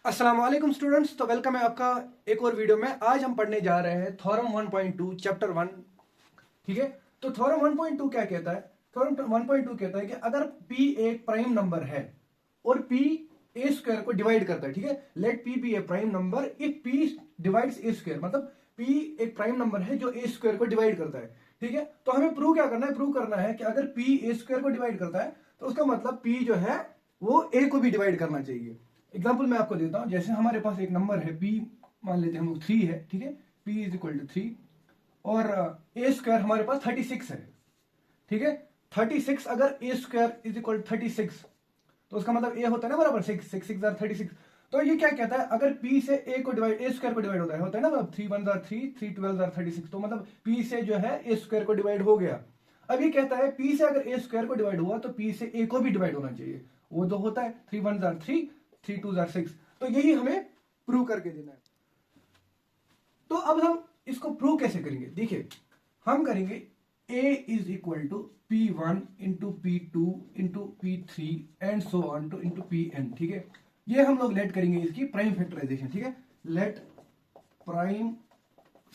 अस्सलाम वालेकुम स्टूडेंट्स। तो वेलकम है आपका एक और वीडियो में। आज हम पढ़ने जा रहे हैं थ्योरम 1.2 चैप्टर 1। ठीक है, तो थ्योरम 1.2 क्या कहता है? थ्योरम 1.2 कहता है कि अगर p एक प्राइम नंबर है और p ए स्क्वायर को डिवाइड करता है, ठीक है, let p be a prime number if p divides a square, मतलब p एक प्राइम नंबर है जो ए स्क्वायर को डिवाइड करता है। ठीक है, तो हमें प्रूव क्या करना है? प्रूव करना है कि अगर p ए स्क्वायर को डिवाइड करता है तो उसका मतलब p जो है वो a को भी डिवाइड करना चाहिए। एग्जाम्पल मैं आपको देता हूं, जैसे हमारे पास एक नंबर है p, मान लेते हैं हम लोग 3 है, ठीक है, p इज इक्वल टू 3 और ए स्क्वायर हमारे पास 36 है। ठीक है, 36 अगर ए स्क्वायर इज इक्वल 36 तो उसका मतलब ए होता है ना बराबर 6, 6 6 36। तो ये क्या कहता है? अगर p से a को डिवाइड ए स्क्वायर को डिवाइड होता है ना, मतलब 3 1 3 3 12 36, तो मतलब p से जो है ए स्क्वायर को डिवाइड हो गया। अब ये कहता है p से अगर ए स्क्वायर को डिवाइड हुआ तो p से a को भी डिवाइड होना चाहिए। वो तो होता है 3 1 3 3 2 6। तो यही हमें प्रूव करके देना है। तो अब हम इसको प्रूव कैसे करेंगे? देखिए, हम करेंगे a is equal to p1 into p2 into p3 and so on to into pn। ठीक है, ये हम लोग लेट करेंगे इसकी प्राइम फैक्टराइजेशन। ठीक है, let prime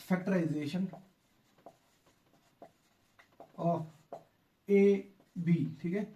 factorization of a b. ठीक है,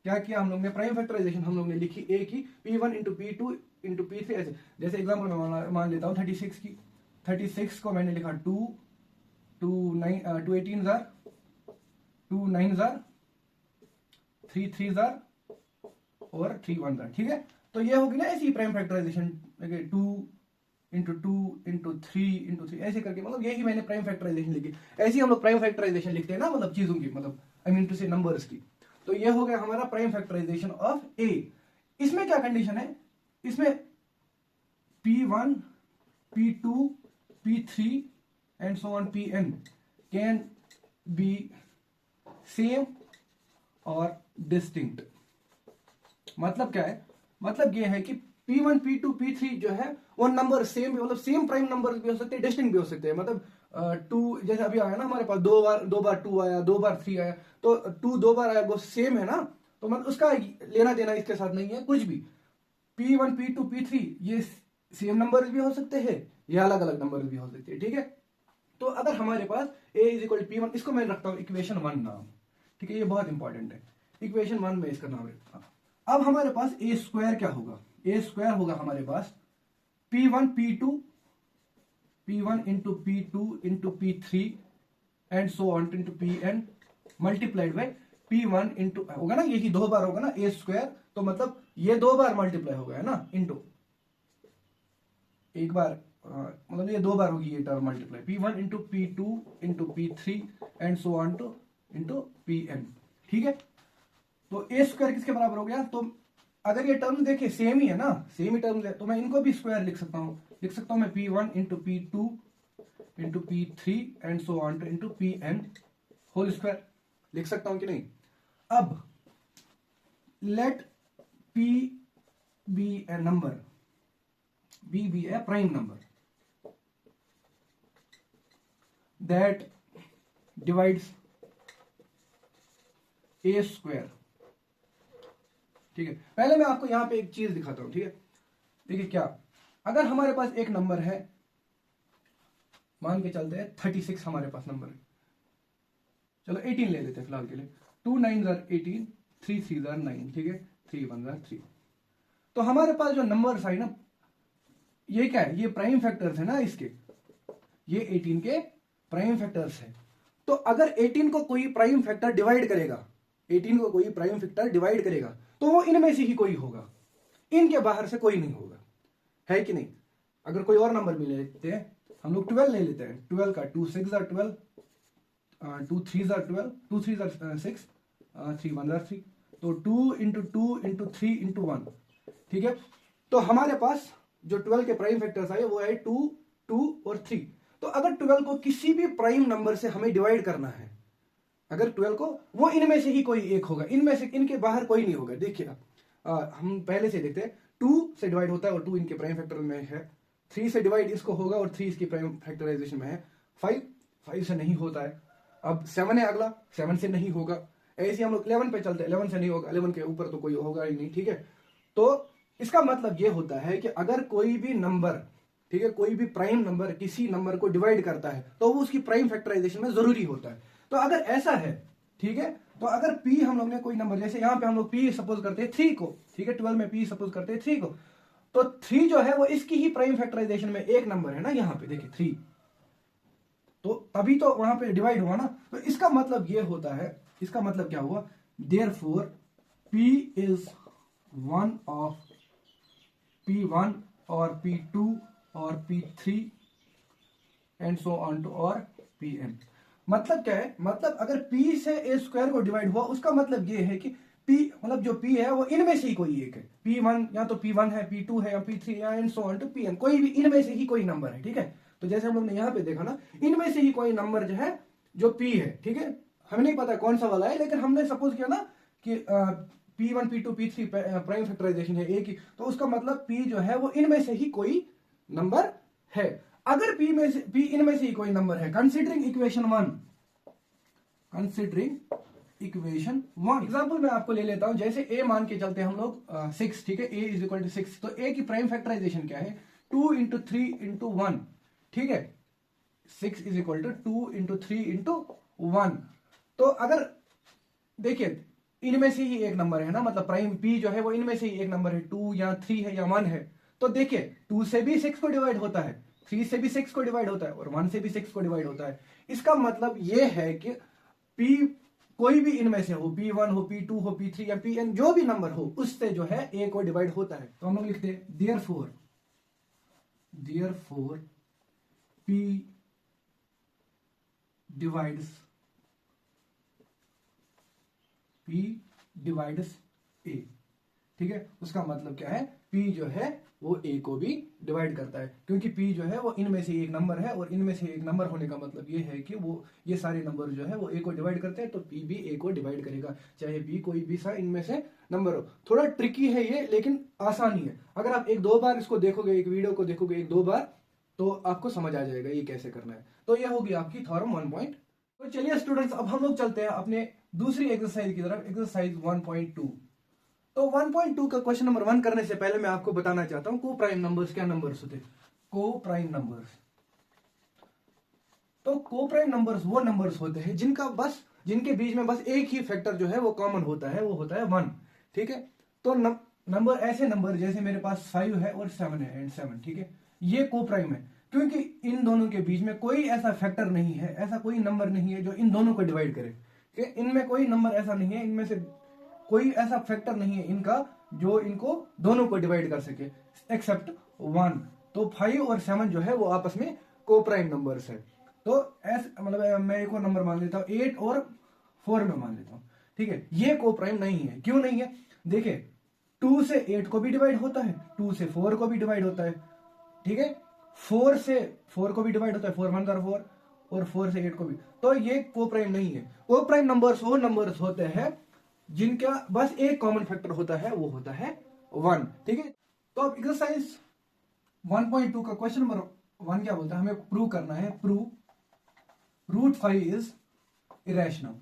क्या किया हम लोग ने? प्राइम फैक्टराइजेशन हम लोग ने लिखी ए की p1 into p2 into p3 ऐसे। जैसे एग्जाम्पल में मान लेता हूं 36 की, 36 को मैंने लिखा 2 2 9 2 18 जार, 2 9 जार, 3 3 जार और 3 1 जार। ठीक है, तो ये होगी ना ऐसी prime factorization, 2 into 2 into 3 into 3 ऐसे करके, मतलब यही मैंने प्राइम फैक्टराइजेशन लिखी। ऐसे ही हम लोग प्राइम फैक्टराइजेशन लिखते हैं ना, मतलब चीजों की, मतलब आई मीन टू से नंबर्स की। तो ये हो गया हमारा प्राइम फैक्टराइजेशन ऑफ ए। इसमें क्या कंडीशन है? इसमें p1 p2 p3 and so on pn can be same और डिस्टिंक्ट। मतलब क्या है? मतलब ये है कि p1 p2 p3 जो है वो नंबर सेम भी, मतलब सेम प्राइम नंबर भी हो सकते हैं, डिस्टिंक्ट भी हो सकते हैं। मतलब 2 जैसे अभी आया ना हमारे पास, दो बार 2 आया, 2 बार 3 आया, तो 2 2 बार आया वो सेम है ना, तो मतलब उसका लेना देना इसके साथ नहीं है कुछ भी। p1 p2 p3 ये सेम नंबर भी हो सकते हैं या अलग अलग नंबर भी हो सकते हैं। ठीक है, तो अगर हमारे पास a is equal to p1, इसको मैं रखता हूं इक्वेशन 1 नाम। ठीक है, ये बहुत इंपॉर्टेंट है, इक्वेशन 1 में इसका नाम रखता हूं। अब हमारे पास ए स्क्वायर क्या होगा? ए स्क्वायर होगा हमारे पास p1 p1 into p2 into p3 and so on into pn multiplied by p1 into, होगा ना, यही 2 बार होगा ना ए स्क्वायर, तो मतलब ये 2 बार मल्टीप्लाई हो गया ना, इंटू एक बार, मतलब ये 2 बार होगी ये term multiply, p1 into p2 into p3 and so on to into pn। ठीक है, तो ए स्क्वायर किसके बराबर हो गया? तो अगर ये टर्म देखे सेम ही है ना, सेम ही टर्म है, तो मैं इनको भी स्क्वायर लिख सकता हूं। लिख सकता हूं मैं p1 into p2 into p3 and so on to into pn whole square. लिख सकता हूं कि नहीं? अब let p be a number, b be a prime number that divides a square। ठीक है, पहले मैं आपको यहां पे एक चीज दिखाता हूं। ठीक है, देखिए क्या, अगर हमारे पास एक नंबर है, मान के चलते हैं 36 हमारे पास नंबर है, चलो 18 ले लेते हैं फिलहाल के लिए। 2 9 18, 3 3 9, ठीक है, 3 1 3। तो हमारे पास जो नंबर है ना, ये क्या है? ये प्राइम फैक्टर्स है ना इसके, ये 18 के प्राइम फैक्टर्स है। तो अगर 18 को कोई प्राइम फैक्टर डिवाइड करेगा, 18 को कोई प्राइम फैक्टर डिवाइड करेगा, तो वो इनमें से ही कोई होगा, इनके बाहर से कोई नहीं होगा, है कि नहीं? अगर कोई और नंबर भी ले लेते हैं, हम लोग 12 ले लेते हैं, 12 का 2 6 12, 2 3 12, 2 3 6, 3 1 3, तो 2 इंटू 2 इंटू 3 इंटू 1। ठीक है, तो हमारे पास जो 12 के प्राइम फैक्टर्स आए वो है 2 2 और 3। तो अगर 12 को किसी भी प्राइम नंबर से हमें डिवाइड करना है, अगर 12 को, वो इनमें से ही कोई एक होगा, इनमें से, इनके बाहर कोई नहीं होगा। देखिए हम पहले से देखते हैं, 2 से डिवाइड होता है और 2 इनके प्राइम फैक्टर में है, 3 से डिवाइड इसको होगा और 3 इसकी प्राइम फैक्टराइजेशन में है, 5 से नहीं होता है। अब 7 है अगला, 7 से नहीं होगा। ऐसे हम लोग 11 पे चलते हैं, 11 से नहीं होगा, 11 के ऊपर तो कोई होगा ही नहीं। ठीक है, तो इसका मतलब ये होता है कि अगर कोई भी नंबर, ठीक है, कोई भी प्राइम नंबर किसी नंबर को डिवाइड करता है तो वो उसकी प्राइम फैक्टराइजेशन में जरूरी होता है। तो अगर ऐसा है, ठीक है, तो अगर p हम लोग ने कोई नंबर, जैसे यहां पे हम लोग p सपोज करते हैं 3 को, ठीक है, 12 में p सपोज करते हैं 3 को, तो 3 जो है वो इसकी ही प्राइम फैक्टराइजेशन में एक नंबर है ना, यहां पे देखिए 3, तो तभी तो वहां पे डिवाइड हुआ ना। तो इसका मतलब ये होता है, इसका मतलब क्या हुआ, therefore p is one of p1 और p2 और p3 and so on to और pn। मतलब क्या है, मतलब अगर p से a स्क्वायर को डिवाइड हुआ उसका मतलब ये है कि p, मतलब जो p है वो इनमें से ही कोई एक है, p1 या तो p1 है, p2 है, या p3 या and so on to pn, कोई भी इनमें से ही कोई नंबर है, ठीक है। तो जैसे हम लोग ने यहाँ पे देखा ना, इनमें से ही कोई नंबर जो है जो p है, ठीक है, हमें नहीं पता कौन सा वाला है, लेकिन हमने सपोज किया ना कि p1 p2 p3 prime factorisation है एक ही, तो उसका मतलब p जो है वो इनमें से ही कोई नंबर है। अगर p में से, p इनमें से ही कोई नंबर है, considering equation 1, considering equation 1, example मैं आपको ले लेता हूं, जैसे a मान के चलते हैं हम लोग 6, ठीक है, a इज इक्वल टू 6, तो a की प्राइम फैक्टराइजेशन क्या है, 2 इंटू 3 इंटू 1, ठीक है, 6 is equal to 2 into 3 into 1। तो अगर देखिए इनमें से ही एक नंबर है ना, मतलब प्राइम p जो है वो इनमें से ही एक नंबर है, 2 या 3 है या 1 है, तो देखिए 2 से भी 6 को डिवाइड होता है, 3 से भी 6 को डिवाइड होता है और 1 से भी 6 को डिवाइड होता है। इसका मतलब यह है कि p कोई भी इनमें से हो, p1 हो, p2 हो, p3 या pn, जो भी नंबर हो उससे जो है a को डिवाइड होता है। तो हम लोग लिखते हैं देयरफॉर p डिवाइड्स a, ठीक है। उसका मतलब क्या है, p जो है वो a को भी डिवाइड करता है, क्योंकि p जो है वो इनमें से एक नंबर है और इनमें से एक नंबर होने का मतलब ये है कि वो ये सारे नंबर जो है वो a को डिवाइड करते हैं, तो p भी a को डिवाइड करेगा, चाहे p कोई भी सा इनमें से नंबर हो। थोड़ा ट्रिकी है ये, लेकिन आसानी है। अगर आप एक दो बार इसको देखोगे, एक वीडियो को देखोगे एक दो बार, तो आपको समझ आ जाएगा ये कैसे करना है। तो ये होगी आपकी थ्योरम 1 पॉइंट। तो चलिए स्टूडेंट्स, अब हम लोग चलते हैं अपने दूसरी एक्सरसाइज की तरफ, एक्सरसाइज 1.2। तो 1.2 का क्वेश्चन नंबर 1 करने से पहले मैं आपको बताना चाहता हूं को प्राइम नंबर्स क्या नंबर्स होते हैं। को प्राइम नंबर्स, तो को प्राइम नंबर्स वो नंबर्स होते हैं जिनके बीच में बस एक ही फैक्टर जो है वो कॉमन होता है, वो होता है 1, ठीक है। तो नंबर, ऐसे नंबर जैसे मेरे पास 5 है और 7 है एंड 7, ठीक है, ये को प्राइम है, क्योंकि इन दोनों के बीच में कोई ऐसा फैक्टर नहीं है, ऐसा कोई नंबर नहीं है जो इन दोनों को डिवाइड करे, कि इनमें कोई नंबर ऐसा नहीं है, इनमें से कोई ऐसा फैक्टर नहीं है इनका जो इनको दोनों को डिवाइड कर सके एक्सेप्ट 1। तो 5 और 7 जो है वो आपस में को प्राइम नंबर्स है। तो मतलब मैं एक और नंबर मान लेता हूं, 8 और 4 में मान लेता हूं, ठीक है, ये को प्राइम नहीं है। क्यों नहीं है, देखिए 2 से 8 को भी डिवाइड होता है, 2 से 4 को भी डिवाइड होता है, ठीक है, 4 से 4 को भी डिवाइड होता है, 4 1 4, और 4 से 8 को भी। तो ये को प्राइम नहीं है। को प्राइम नंबर्स वो नंबर्स होते हैं जिनका बस एक कॉमन फैक्टर होता है, वो होता है 1, ठीक है। तो अब एक्सरसाइज 1.2 का क्वेश्चन नंबर 1 क्या बोलता है, हमें प्रूव करना है, प्रूव रूट 5 इज इरेशनल।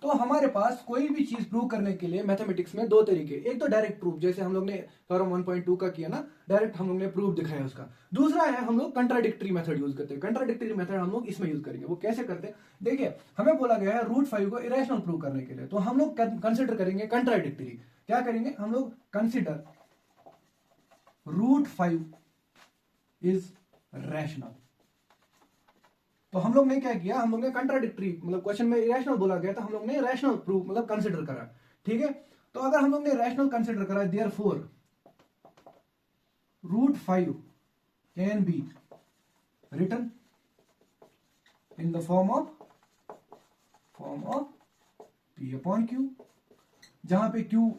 तो हमारे पास कोई भी चीज प्रूव करने के लिए मैथमेटिक्स में दो तरीके, एक तो डायरेक्ट प्रूफ, जैसे हम लोग ने थ्योरम 1.2 का किया ना, डायरेक्ट हम लोग ने प्रूफ दिखाया उसका। दूसरा है हम लोग कंट्राडिक्टरी मेथड यूज करते हैं। कंट्राडिक्टरी मेथड हम लोग इसमें यूज करेंगे। वो कैसे करते हैं, देखिए हमें बोला गया है रूट 5 को इरेशनल प्रूव करने के लिए, तो हम लोग कंसिडर करेंगे कंट्राडिक्टरी। क्या करेंगे, हम लोग कंसिडर रूट 5 इज रैशनल। तो हम लोग ने क्या किया, हम लोग ने कंट्राडिक्टरी, मतलब क्वेश्चन में इरेशनल बोला गया था, हम लोग ने रैशनल प्रूफ मतलब कंसिडर करा, ठीक है। तो अगर हम लोग ने रैशनल कंसिडर करा, therefore root 5 can be written in the form of p upon q, जहां पे q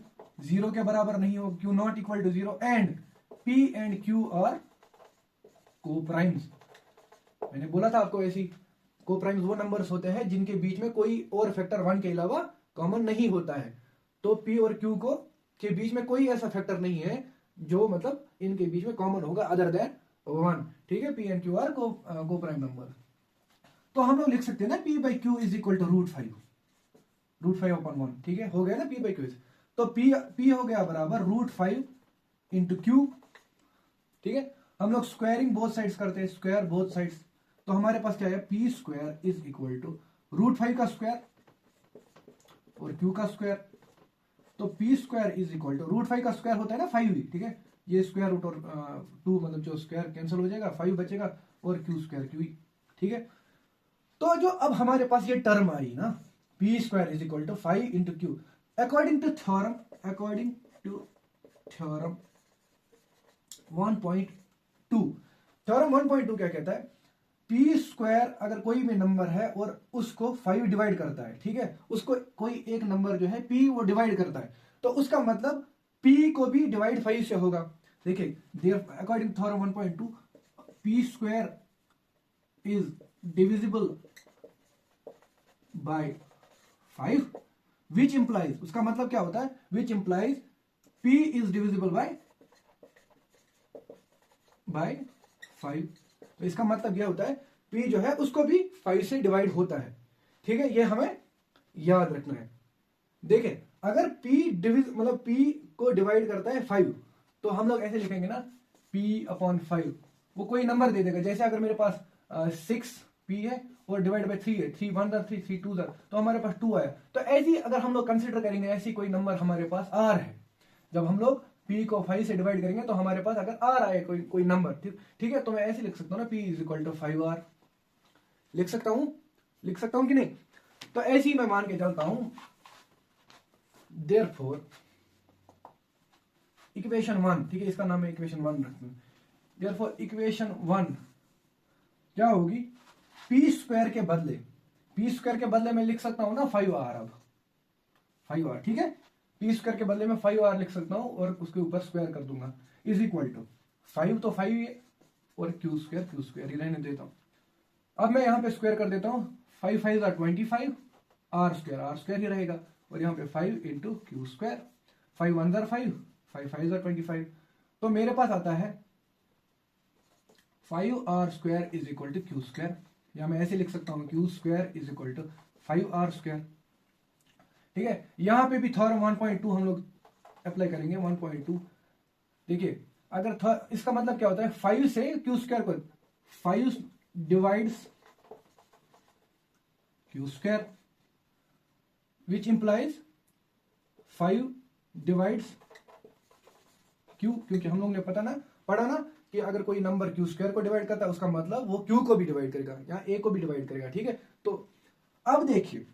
0 के बराबर नहीं हो, q not equal to 0, and p and q are coprimes. मैंने बोला था आपको, ऐसी को प्राइम्स वो नंबर्स होते हैं जिनके बीच में कोई और फैक्टर 1 के अलावा कॉमन नहीं होता है। तो p और q को के बीच में कोई ऐसा फैक्टर नहीं है जो मतलब इनके बीच में कॉमन होगा अदर देन 1, ठीक है। p and q are coprime number. तो हम लोग लिख सकते हैं ना p by q is equal to root 5 upon 1, ठीक है, हो गया ना p बाई q। तो p हो गया बराबर रूट 5 इंटू क्यू, ठीक है। हम लोग स्क्वायरिंग बोथ साइड्स करते हैं, स्क्वायर बोथ साइड्स, तो हमारे पास क्या है, p square is equal to √5 का स्क्वायर और क्यू का स्क्वायर। तो p square is equal to √5 का स्क्वायर होता है ना 5 ही, ठीक है। ये स्क्वायर रूट और 2 मतलब जो स्क्वायर कैंसिल हो जाएगा, 5 बचेगा और क्यू स्क्वायर क्यू ही, ठीक है। तो जो अब हमारे पास ये टर्म आई ना, p square is equal to 5 into q, according to theorem 1.2, theorem 1.2 क्या कहता है, पी स्क्वायर अगर कोई भी नंबर है और उसको 5 डिवाइड करता है, ठीक है, उसको कोई एक नंबर जो है पी वो डिवाइड करता है, तो उसका मतलब पी को भी डिवाइड 5 से होगा। देखिए according to theorem 1.2 p square is divisible by 5 which implies, उसका मतलब क्या होता है, which implies p is divisible by 5। तो इसका मतलब यह होता है पी जो है उसको भी 5 से डिवाइड होता है, ठीक है, ये हमें याद रखना है। देखिए अगर पी मतलब पी को डिवाइड करता है 5, तो हम लोग ऐसे लिखेंगे ना, p अपॉन 5, वो कोई नंबर दे देगा। जैसे अगर मेरे पास 6 p है और डिवाइड बाय 3 है, 3 1 3 3 2, तो हमारे पास 2 आया। तो ऐसी अगर हम लोग कंसिडर करेंगे, ऐसी कोई नंबर हमारे पास r है, जब हम लोग p को 5 से डिवाइड करेंगे तो हमारे पास अगर r आए कोई नंबर, ठीक है, तो मैं ऐसे लिख सकता हूँ ना, p is equal to 5r, लिख सकता हूं कि नहीं। तो ऐसे ही मैं मान के चलता हूं, देयरफॉर इक्वेशन 1, ठीक है, इसका नाम है इक्वेशन 1 रखते हैं। देयरफॉर इक्वेशन 1 क्या होगी, पी स्क्वायर के बदले में लिख सकता हूं ना 5r, अब 5r, ठीक है, पी स्क्वायर के बदले में 5r लिख सकता हूं और उसके ऊपर स्क्वायर कर दूंगा, इज इक्वल टू 5 तो 5 है और क्यू स्क्वायर ही रहने देता हूं। अब मैं यहां पे स्क्वायर कर देता हूं, 5 5 25, r स्क्वायर ही रहेगा, और यहां पे 5 इंटू क्यू स्क्वायर, 5 1 5 5 5 25, तो मेरे पास आता है 5r square is equal to q square, या मैं ऐसे लिख सकता हूं q square is equal to 5r square, ठीक है। यहां पे भी थ्योरम 1.2 हम लोग अप्लाई करेंगे, 1.2। देखिए अगर इसका मतलब क्या होता है, 5 से क्यू स्क्वायर को 5 divides Q square which implies 5 divides Q, क्योंकि हम लोग ने पढ़ा ना कि अगर कोई नंबर क्यू स्क्वायर को डिवाइड करता है उसका मतलब वो क्यू को भी डिवाइड करेगा या ए को भी डिवाइड करेगा, ठीक है। तो अब देखिए,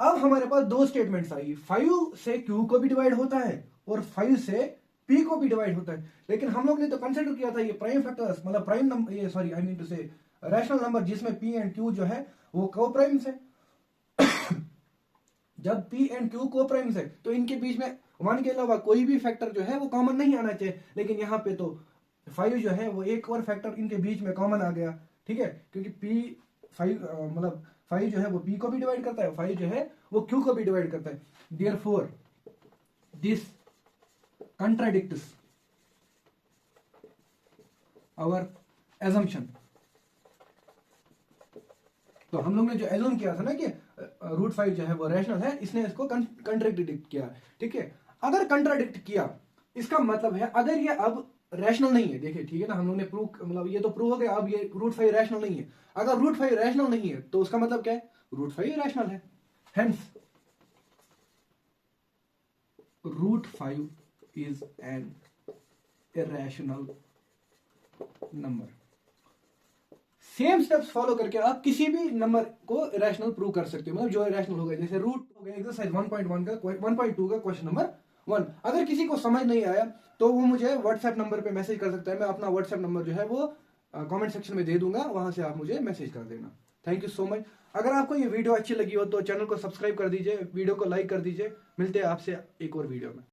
अब हमारे पास दो स्टेटमेंट्स आई, 5 से क्यू को भी डिवाइड होता है और 5 से पी को भी डिवाइड होता है, लेकिन हम लोग ने तो कंसिडर किया था ये प्राइम फैक्टर्स, मतलब प्राइम नंबर, ये सॉरी आई मीन टू से रैशनल नंबर जिसमें पी एंड क्यू जो है वो को-प्राइम्स है। जब पी एंड क्यू को-प्राइम्स है तो इनके बीच में 1 के अलावा कोई भी फैक्टर जो है वो कॉमन नहीं आना चाहिए, लेकिन यहाँ पे तो 5 जो है वो एक और फैक्टर इनके बीच में कॉमन आ गया, ठीक है, क्योंकि पी 5 मतलब 5 जो है वो पी को भी डिवाइड करता है, 5 जो है वो क्यू को भी डिवाइड करता है। Therefore this contradicts our assumption. तो हम लोग ने जो एज्यूम किया था ना कि √5 जो है वो रैशनल है, इसने इसको कंट्राडिक्ट किया, ठीक है। अगर कंट्राडिक्ट किया इसका मतलब है अगर ये अब रैशनल नहीं है, देखिए ठीक है ना, हम लोग ने प्रूव, मतलब ये तो प्रूव हो गया, अब ये √5 रैशनल नहीं है। अगर √5 रैशनल नहीं है तो उसका मतलब क्या है, √5 रैशनल है, hence √5 is an irrational number. Same steps follow करके आप किसी भी नंबर को इरेशनल प्रूव कर सकते हो, मतलब जो इरेशनल होगा, जैसे रूट हो गया एक्सरसाइज 1.1 का 1.2 का क्वेश्चन नंबर 1। अगर किसी को समझ नहीं आया तो वो मुझे व्हाट्सएप नंबर पे मैसेज कर सकता है, मैं अपना व्हाट्सएप नंबर जो है वो कमेंट सेक्शन में दे दूंगा, वहां से आप मुझे मैसेज कर देना। Thank you so much. अगर आपको ये वीडियो अच्छी लगी हो तो चैनल को सब्सक्राइब कर दीजिए, वीडियो को लाइक कर दीजिए। मिलते हैं आपसे एक और वीडियो में।